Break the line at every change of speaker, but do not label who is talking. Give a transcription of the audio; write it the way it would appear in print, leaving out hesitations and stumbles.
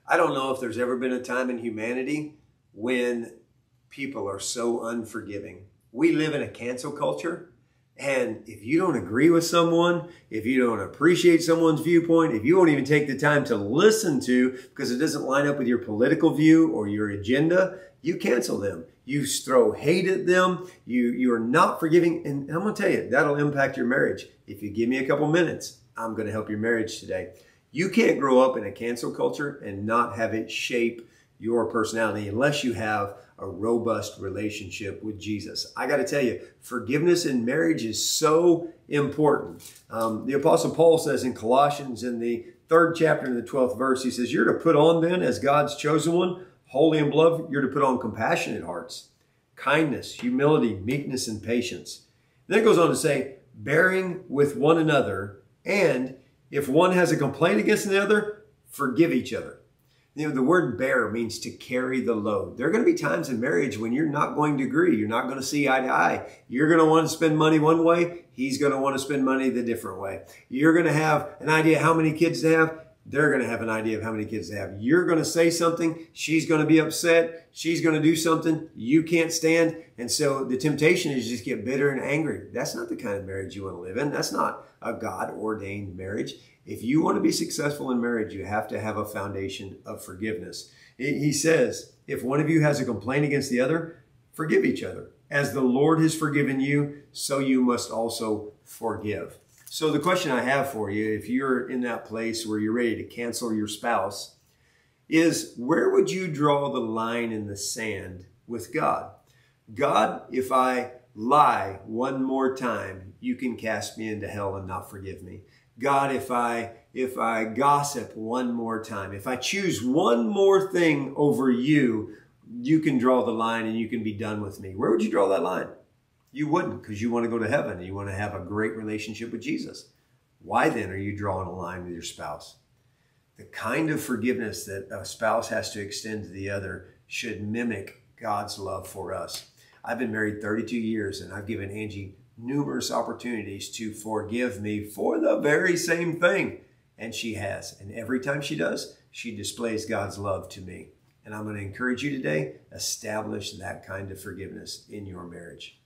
I don't know if there's ever been a time in humanity when people are so unforgiving. We live in a cancel culture. And if you don't agree with someone, if you don't appreciate someone's viewpoint, if you won't even take the time to listen to because it doesn't line up with your political view or your agenda, you cancel them. You throw hate at them. You are not forgiving. And I'm going to tell you, that'll impact your marriage. If you give me a couple minutes, I'm going to help your marriage today. You can't grow up in a cancel culture and not have it shape your personality unless you have a robust relationship with Jesus. I got to tell you, forgiveness in marriage is so important. The Apostle Paul says in Colossians in the 3rd chapter in the 12th verse, he says, you're to put on then as God's chosen one, holy and beloved, you're to put on compassionate hearts, kindness, humility, meekness, and patience. Then it goes on to say, bearing with one another, and if one has a complaint against the other, forgive each other. You know, the word bear means to carry the load. There are going to be times in marriage when you're not going to agree. You're not going to see eye to eye. You're going to want to spend money one way. He's going to want to spend money the different way. You're going to have an idea how many kids to have. They're going to have an idea of how many kids to have. You're going to say something. She's going to be upset. She's going to do something you can't stand. And so the temptation is just get bitter and angry. That's not the kind of marriage you want to live in. That's not a God-ordained marriage. If you want to be successful in marriage, you have to have a foundation of forgiveness. He says, if one of you has a complaint against the other, forgive each other. As the Lord has forgiven you, so you must also forgive. So the question I have for you, if you're in that place where you're ready to cancel your spouse, is where would you draw the line in the sand with God? God, if I lie one more time, you can cast me into hell and not forgive me. God, if I gossip one more time, if I choose one more thing over you, you can draw the line and you can be done with me. Where would you draw that line? You wouldn't, because you want to go to heaven and you want to have a great relationship with Jesus. Why then are you drawing a line with your spouse? The kind of forgiveness that a spouse has to extend to the other should mimic God's love for us. I've been married 32 years and I've given Angie numerous opportunities to forgive me for the very same thing. And she has. And every time she does, she displays God's love to me. And I'm going to encourage you today, establish that kind of forgiveness in your marriage.